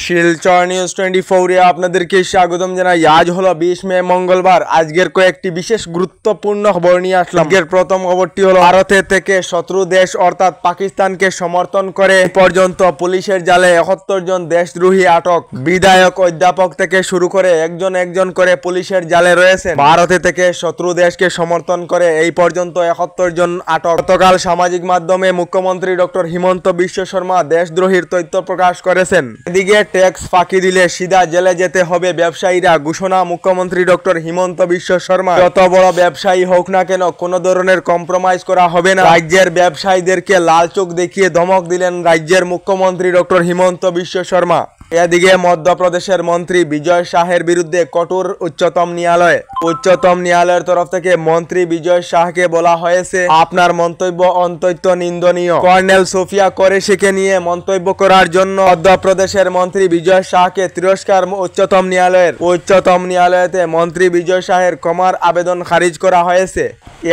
Silchar news 24 এ আপনাদেরকে স্বাগতম জানাই। আজ হলো 20 মে মঙ্গলবার। আজকের কয়েকটি বিশেষ গুরুত্বপূর্ণ খবর নিয়ে আসলাম। আজকের প্রথম খবরটি হলো ভারতের থেকে শত্রু দেশ অর্থাৎ পাকিস্তানকে সমর্থন করে পর্যন্ত পুলিশের জালে 71 জন দেশদ্রোহী আটক। বিধায়ক, অধ্যাপক থেকে শুরু করে একজন একজন করে পুলিশের জালে রয়েছেন। ভারতে থেকে শত্রু দেশকে সমর্থন করে এই পর্যন্ত 71 জন আটক। গতকাল সামাজিক মাধ্যমে মুখ্যমন্ত্রী ডক্টর হিমন্ত বিশ্ব শর্মা দেশদ্রোহীর তথ্য প্রকাশ করেছেন। এদিকে ট্যাক্স ফাঁকি দিলে সিধা জেলে যেতে হবে ব্যবসায়ীরা, ঘোষণা মুখ্যমন্ত্রী ডক্টর হিমন্ত বিশ্ব শর্মা। যত বড় ব্যবসায়ী হোক না কেন, কোনো ধরনের কম্প্রোমাইজ করা হবে না। রাজ্যের ব্যবসায়ীদেরকে লাল চোখ দেখিয়ে ধমক দিলেন রাজ্যের মুখ্যমন্ত্রী ডক্টর হিমন্ত বিশ্ব শর্মা। এদিকে মধ্যপ্রদেশের মন্ত্রী বিজয় শাহের বিরুদ্ধে কঠোর উচ্চতম ন্যায়ালয়ের তরফ থেকে মন্ত্রী বিজয় শাহকে বলা হয়েছে, আপনার মন্তব্য অত্যন্ত নিন্দনীয়। কর্নেল সোফিয়া কোরেশিকে নিয়ে মন্তব্য করার জন্য মধ্যপ্রদেশের মন্ত্রী বিজয় শাহকে তিরস্কার উচ্চতম ন্যায়ালয়তে মন্ত্রী বিজয় শাহের ক্ষমার আবেদন খারিজ করা হয়েছে।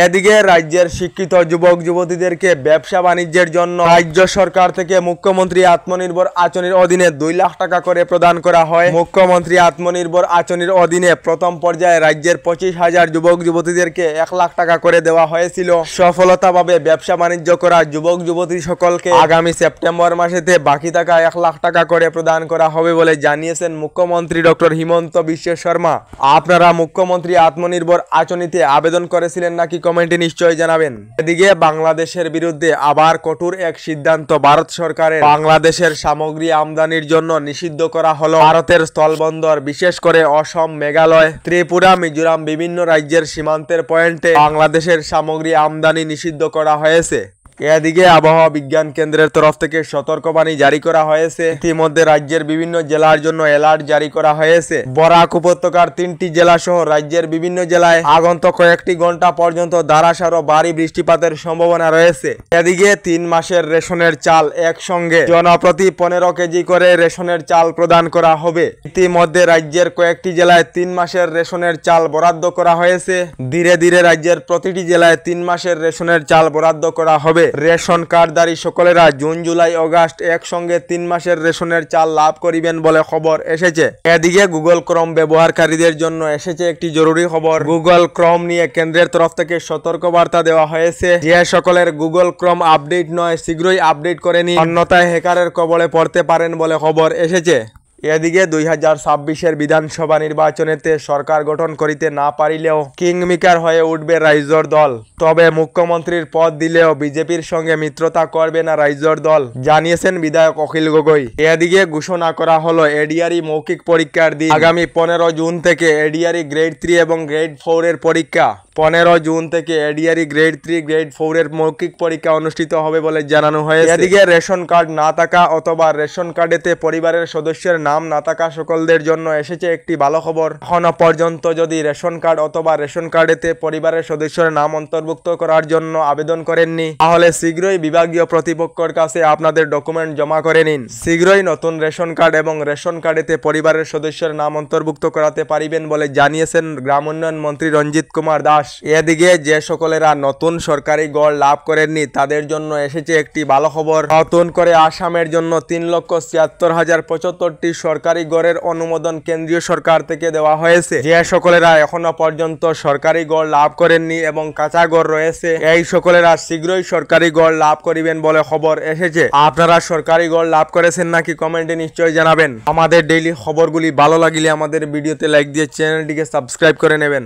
এদিকে রাজ্যের শিক্ষিত যুবক যুবতীদেরকে ব্যবসা বাণিজ্যের জন্য রাজ্য সরকার থেকে মুখ্যমন্ত্রী আত্মনির্ভর আঁচনির অধীনে 2 লাখ টাকা করে প্রদান করা হয়। মুখ্যমন্ত্রী আত্মনির্ভর আঁচনির অধীনে প্রথম পর্যায়ে রাজ্যের 25,000 যুবক যুবতীদেরকে 1 লাখ টাকা করে দেওয়া হয়েছিল। সফলতাভাবে ব্যবসা বাণিজ্য করা যুবক যুবতী সকলকে আগামী সেপ্টেম্বর মাসেতে বাকি টাকা 1 লাখ টাকা করে প্রদান করা হবে বলে জানিয়েছেন মুখ্যমন্ত্রী ডক্টর হিমন্ত বিশ্ব শর্মা। আপনারা মুখ্যমন্ত্রী আত্মনির্ভর আঁচনিতে আবেদন করেছিলেন নাকি কমেন্টে নিশ্চয়ই জানাবেন। এদিকে বাংলাদেশের বিরুদ্ধে আবার কঠোর এক সিদ্ধান্ত ভারত সরকারের। বাংলাদেশের সামগ্রী আমদানির জন্য নিষিদ্ধ করা হলো ভারতের স্থলবন্দর, বিশেষ করে অসম, মেঘালয়, ত্রিপুরা, মিজোরাম বিভিন্ন রাজ্যের সীমান্তের পয়েন্টে বাংলাদেশের সামগ্রী আমদানি নিষিদ্ধ করা হয়েছে। এদিকে আবহাওয়া বিজ্ঞান কেন্দ্রের তরফ থেকে সতর্কবাণী জারি করা হয়েছে। ইতিমধ্যে রাজ্যের বিভিন্ন জেলার জন্য অ্যালার্ট জারি করা হয়েছে। বরাক উপত্যকার 3টি জেলা সহ রাজ্যের বিভিন্ন জেলায় আগন্তুক কয়েকটি ঘন্টা পর্যন্ত ধারাসার ভারী বৃষ্টিপাতের সম্ভাবনা রয়েছে। এদিকে 3 মাসের রেশনের চাল একসঙ্গে জনপ্রতি 15 কেজি করে রেশনের চাল প্রদান করা হবে। ইতিমধ্যে রাজ্যের কয়েকটি জেলায় 3 মাসের রেশনের চাল বরাদ্দ করা হয়েছে। ধীরে ধীরে রাজ্যের প্রতিটি জেলায় 3 মাসের রেশনের চাল বরাদ্দ করা হবে। রেশন কার্ডধারী সকলেরা জুন, জুলাই, অগাস্ট একসঙ্গে 3 মাসের রেশনের চাল লাভ করিবেন বলে খবর এসেছে। এদিকে গুগল ক্রোম ব্যবহারকারীদের জন্য এসেছে একটি জরুরি খবর। গুগল ক্রোম নিয়ে কেন্দ্রের তরফ থেকে সতর্কবার্তা দেওয়া হয়েছে। যে সকলের গুগল ক্রোম আপডেট নয়, শীঘ্রই আপডেট করে নিন, অন্যথায় হ্যাকারের কবলে পড়তে পারেন বলে খবর এসেছে। এদিকে 2026-এর বিধানসভা নির্বাচনেতে সরকার গঠন করিতে না পারিলেও কিংমেকার হয়ে উঠবে রাইজোর দল। তবে মুখ্যমন্ত্রীর পদ দিলেও বিজেপির সঙ্গে মিত্রতা করবে না রাইজোর দল, জানিয়েছেন বিধায়ক অখিল গগৈ। এদিকে ঘোষণা করা হলো এডিআরই মৌখিক পরীক্ষার দিন। আগামী 15 জুন থেকে এডিআরই গ্রেড 3 এবং গ্রেড 4 এর পরীক্ষা। 15 জুন থেকে এডিআরই গ্রেড 3, গ্রেড 4 এর মৌখিক পরীক্ষা অনুষ্ঠিত হবে বলে জানানো হয়েছে। এদিকে রেশন কার্ড না থাকা অথবা রেশন কার্ডেতে পরিবারের সদস্যের নাম না থাকা সকলদের জন্য এসেছে একটি ভালো খবর। এখনো পর্যন্ত যদি রেশন কার্ড অথবা রেশন কার্ডেতে পরিবারের সদস্যের নাম অন্তর্ভুক্ত করার জন্য আবেদন করেননি, তাহলে শীঘ্রই বিভাগীয় প্রতিপক্ষের কাছে আপনাদের ডকুমেন্ট জমা করে নিন। শীঘ্রই নতুন রেশন কার্ড এবং রেশন কার্ডেতে পরিবারের সদস্যের নাম অন্তর্ভুক্ত করাতে পারিবেন বলে জানিয়েছেন গ্রাম উন্নয়ন মন্ত্রী রঞ্জিত কুমার দাস। এদিকে যে সকলেরা নতুন সরকারি গড় লাভ করেননি তাদের জন্য এসেছে একটি ভালো খবর। নতুন করে আসামের জন্য 3,76,075টি সরকারি গড়ের অনুমোদন কেন্দ্রীয় সরকার থেকে দেওয়া হয়েছে। যে সকলেরা এখনো পর্যন্ত সরকারি গড় লাভ করেননি এবং কাঁচা গড় রয়েছে, এই সকলেরা শীঘ্রই সরকারি গড় লাভ করিবেন বলে খবর এসেছে। আপনারা সরকারি গড় লাভ করেছেন নাকি কমেন্টে নিশ্চয়ই জানাবেন। আমাদের ডেইলি খবরগুলি ভালো লাগলে আমাদের ভিডিওতে লাইক দিয়ে চ্যানেলটিকে সাবস্ক্রাইব করে নেবেন।